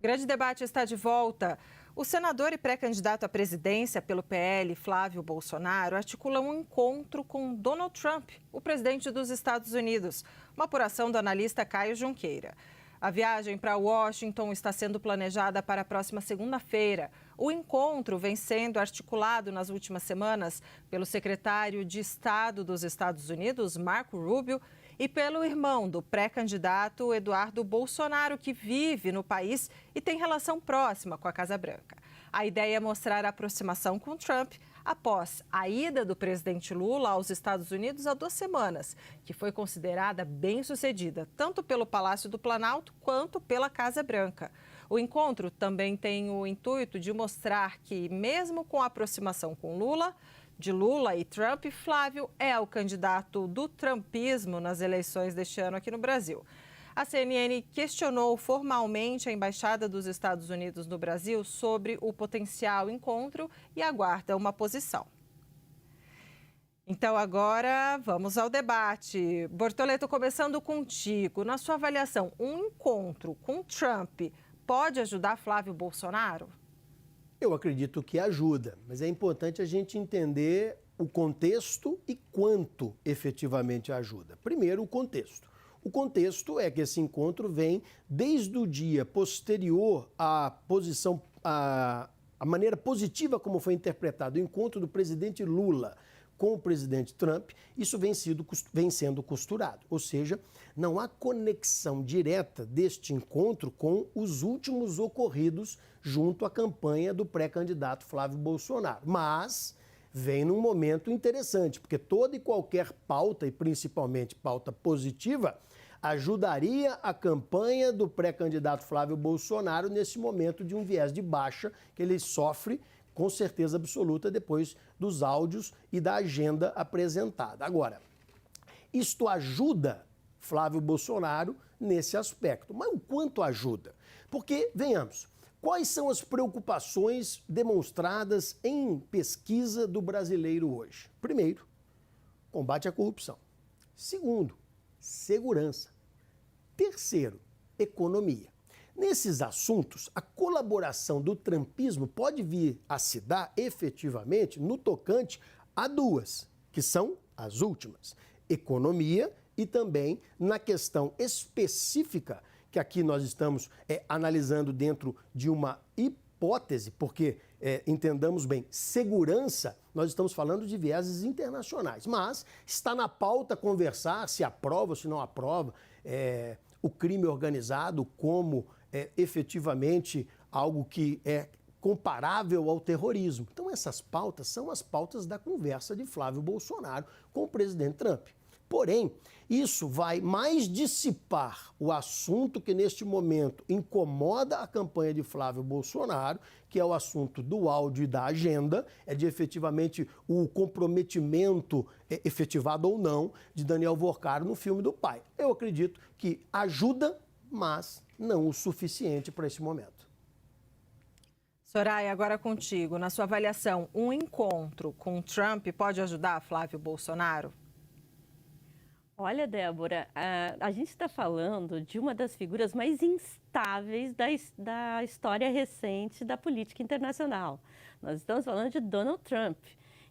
Grande debate está de volta. O senador e pré-candidato à presidência pelo PL, Flávio Bolsonaro, articula um encontro com Donald Trump, o presidente dos Estados Unidos. Uma apuração do analista Caio Junqueira. A viagem para Washington está sendo planejada para a próxima segunda-feira. O encontro vem sendo articulado nas últimas semanas pelo secretário de Estado dos Estados Unidos, Marco Rubio, e pelo irmão do pré-candidato Eduardo Bolsonaro, que vive no país e tem relação próxima com a Casa Branca. A ideia é mostrar a aproximação com Trump após a ida do presidente Lula aos Estados Unidos há 2 semanas, que foi considerada bem-sucedida, tanto pelo Palácio do Planalto quanto pela Casa Branca. O encontro também tem o intuito de mostrar que, mesmo com a aproximação com Lula e Trump, Flávio é o candidato do trumpismo nas eleições deste ano aqui no Brasil. A CNN questionou formalmente a Embaixada dos Estados Unidos no Brasil sobre o potencial encontro e aguarda uma posição. Então agora vamos ao debate. Bortoleto, começando contigo. Na sua avaliação, um encontro com Trump pode ajudar Flávio Bolsonaro? Eu acredito que ajuda, mas é importante a gente entender o contexto e quanto efetivamente ajuda. Primeiro, o contexto. O contexto é que esse encontro vem desde o dia posterior à posição, a maneira positiva como foi interpretado o encontro do presidente Lula com o presidente Trump. Isso vem sendo costurado, ou seja, não há conexão direta deste encontro com os últimos ocorridos junto à campanha do pré-candidato Flávio Bolsonaro. Mas vem num momento interessante, porque toda e qualquer pauta, e principalmente pauta positiva, ajudaria a campanha do pré-candidato Flávio Bolsonaro nesse momento de um viés de baixa que ele sofre com certeza absoluta depois dos áudios e da agenda apresentada. Agora, isto ajuda Flávio Bolsonaro nesse aspecto. Mas o quanto ajuda? Porque, venhamos, quais são as preocupações demonstradas em pesquisa do brasileiro hoje? Primeiro, combate à corrupção. Segundo, segurança. Terceiro, economia. Nesses assuntos, a colaboração do trumpismo pode vir a se dar efetivamente no tocante a duas, que são as últimas: economia e também na questão específica, que aqui nós estamos analisando dentro de uma hipótese, porque, entendamos bem, segurança, nós estamos falando de vieses internacionais, mas está na pauta conversar se aprova ou se não aprova o crime organizado como efetivamente algo que é comparável ao terrorismo. Então essas pautas são as pautas da conversa de Flávio Bolsonaro com o presidente Trump. Porém, isso vai mais dissipar o assunto que neste momento incomoda a campanha de Flávio Bolsonaro, que é o assunto do áudio e da agenda, de efetivamente o comprometimento efetivado ou não de Daniel Worcaro no filme do pai. Eu acredito que ajuda, mas não o suficiente para esse momento. Soraya, agora contigo. Na sua avaliação, um encontro com Trump pode ajudar Flávio Bolsonaro? Olha, Débora, a gente está falando de uma das figuras mais instáveis da história recente da política internacional. Nós estamos falando de Donald Trump,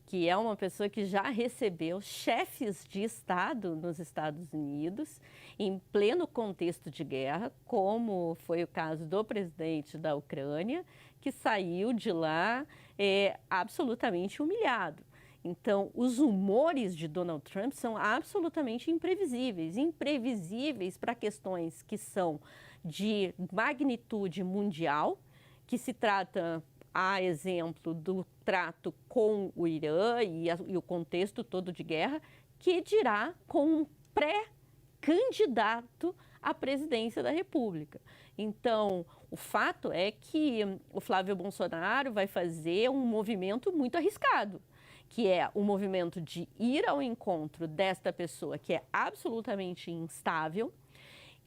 que é uma pessoa que já recebeu chefes de Estado nos Estados Unidos em pleno contexto de guerra, como foi o caso do presidente da Ucrânia, que saiu de lá absolutamente humilhado. Então, os humores de Donald Trump são absolutamente imprevisíveis para questões que são de magnitude mundial, que se trata, a exemplo, do trato com o Irã e o contexto todo de guerra, que dirá com um pré-candidato à presidência da República. Então, o fato é que o Flávio Bolsonaro vai fazer um movimento muito arriscado, que é o movimento de ir ao encontro desta pessoa que é absolutamente instável,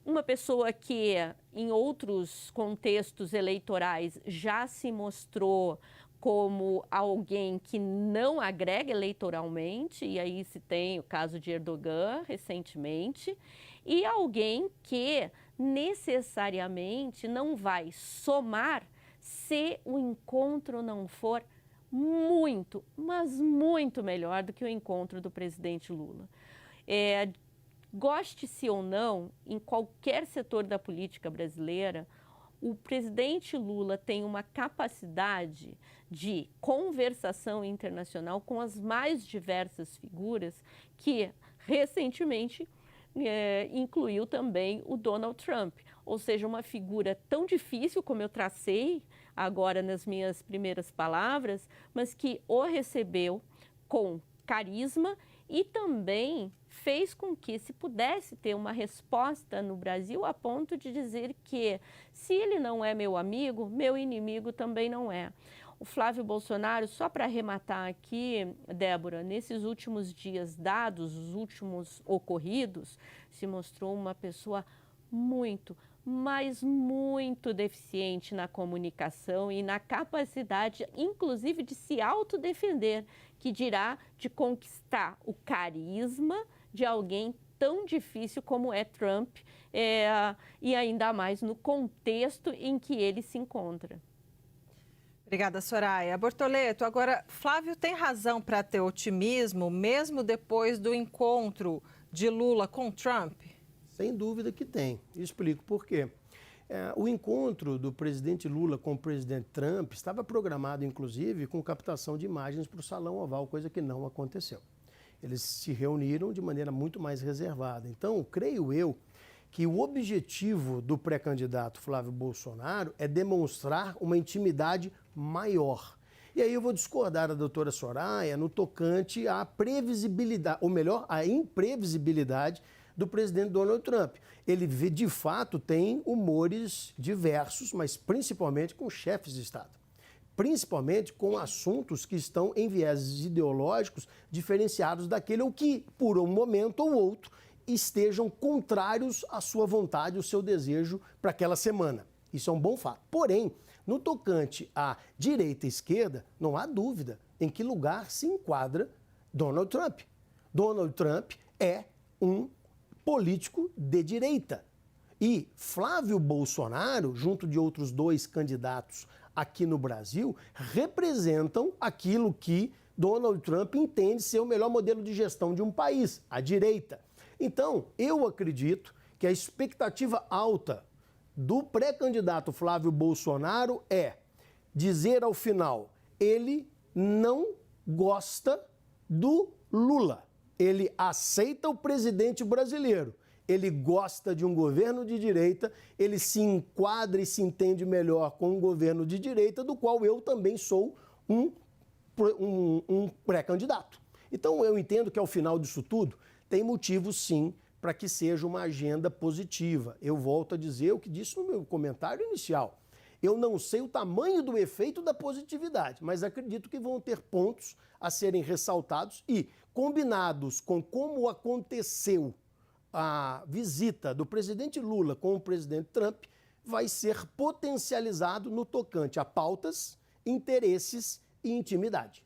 uma pessoa que em outros contextos eleitorais já se mostrou como alguém que não agrega eleitoralmente, e aí se tem o caso de Erdogan recentemente, e alguém que necessariamente não vai somar se o encontro não for muito, mas muito melhor do que o encontro do presidente Lula. Goste-se ou não, em qualquer setor da política brasileira, o presidente Lula tem uma capacidade de conversação internacional com as mais diversas figuras que, recentemente, incluiu também o Donald Trump, ou seja, uma figura tão difícil como eu tracei agora nas minhas primeiras palavras, mas que o recebeu com carisma e também fez com que se pudesse ter uma resposta no Brasil a ponto de dizer que se ele não é meu amigo, meu inimigo também não é. O Flávio Bolsonaro, só para arrematar aqui, Débora, nesses últimos dias dados, os últimos ocorridos, se mostrou uma pessoa muito, mas muito deficiente na comunicação e na capacidade, inclusive, de se autodefender, que dirá de conquistar o carisma de alguém tão difícil como é Trump, e ainda mais no contexto em que ele se encontra. Obrigada, Soraya. Bortoleto, agora, Flávio tem razão para ter otimismo, mesmo depois do encontro de Lula com Trump? Sem dúvida que tem. Explico por quê. O encontro do presidente Lula com o presidente Trump estava programado, inclusive, com captação de imagens para o Salão Oval, coisa que não aconteceu. Eles se reuniram de maneira muito mais reservada. Então, creio eu que o objetivo do pré-candidato Flávio Bolsonaro é demonstrar uma intimidade maior. E aí eu vou discordar da doutora Soraya no tocante à previsibilidade, ou melhor, à imprevisibilidade do presidente Donald Trump. Ele, de fato, tem humores diversos, mas principalmente com chefes de Estado. Principalmente com assuntos que estão em vieses ideológicos diferenciados daquele ou que, por um momento ou outro, estejam contrários à sua vontade, ao seu desejo para aquela semana. Isso é um bom fato. Porém, no tocante à direita e esquerda, não há dúvida em que lugar se enquadra Donald Trump. Donald Trump é um político de direita. E Flávio Bolsonaro, junto de outros dois candidatos aqui no Brasil, representam aquilo que Donald Trump entende ser o melhor modelo de gestão de um país, a direita. Então, eu acredito que a expectativa alta do pré-candidato Flávio Bolsonaro é dizer ao final, ele não gosta do Lula. Ele aceita o presidente brasileiro. Ele gosta de um governo de direita, ele se enquadra e se entende melhor com um governo de direita, do qual eu também sou um pré-candidato. Então, eu entendo que ao final disso tudo, tem motivo sim para que seja uma agenda positiva. Eu volto a dizer o que disse no meu comentário inicial. Eu não sei o tamanho do efeito da positividade, mas acredito que vão ter pontos a serem ressaltados e, combinados com como aconteceu a visita do presidente Lula com o presidente Trump, vai ser potencializado no tocante a pautas, interesses e intimidade.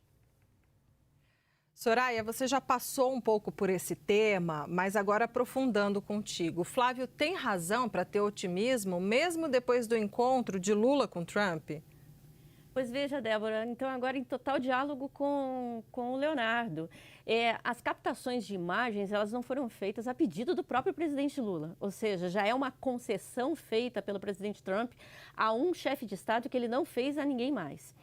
Soraya, você já passou um pouco por esse tema, mas agora aprofundando contigo. Flávio tem razão para ter otimismo, mesmo depois do encontro de Lula com Trump? Pois veja, Débora, então agora em total diálogo com o Leonardo. As captações de imagens, elas não foram feitas a pedido do próprio presidente Lula, ou seja, já é uma concessão feita pelo presidente Trump a um chefe de Estado que ele não fez a ninguém mais.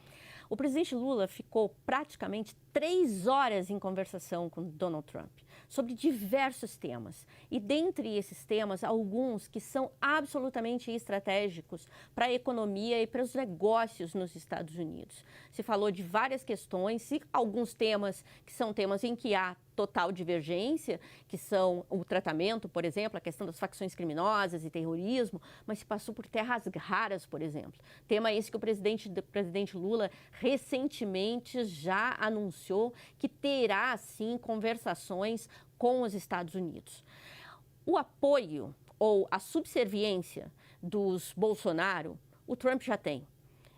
O presidente Lula ficou praticamente 3 horas em conversação com Donald Trump sobre diversos temas. E dentre esses temas, alguns que são absolutamente estratégicos para a economia e para os negócios nos Estados Unidos. Se falou de várias questões e alguns temas que são temas em que há total divergência, que são o tratamento, por exemplo, a questão das facções criminosas e terrorismo, mas se passou por terras raras, por exemplo. Tema esse que o presidente Lula recentemente já anunciou que terá, sim, conversações com os Estados Unidos. O apoio ou a subserviência dos Bolsonaro, o Trump já tem.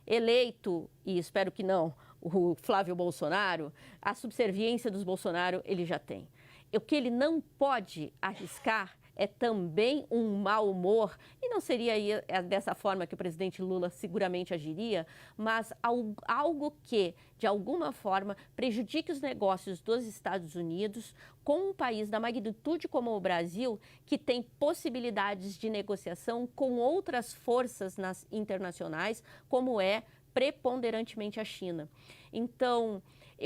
Eleito, e espero que não, o Flávio Bolsonaro, a subserviência dos Bolsonaro ele já tem. O que ele não pode arriscar é também um mau humor, e não seria dessa forma que o presidente Lula seguramente agiria, mas algo que, de alguma forma, prejudique os negócios dos Estados Unidos com um país da magnitude como o Brasil, que tem possibilidades de negociação com outras forças internacionais, como é preponderantemente a China. Então,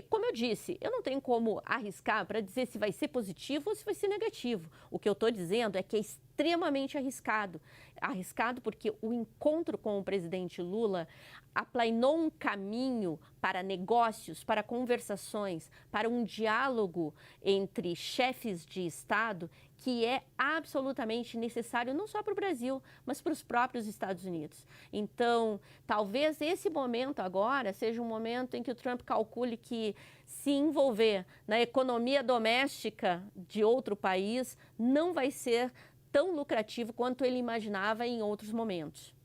como eu disse, eu não tenho como arriscar para dizer se vai ser positivo ou se vai ser negativo. O que eu estou dizendo é que é extremamente arriscado. Arriscado porque o encontro com o presidente Lula aplainou um caminho para negócios, para conversações, para um diálogo entre chefes de Estado que é absolutamente necessário não só para o Brasil, mas para os próprios Estados Unidos. Então, talvez esse momento agora seja um momento em que o Trump calcule que se envolver na economia doméstica de outro país não vai ser tão lucrativo quanto ele imaginava em outros momentos.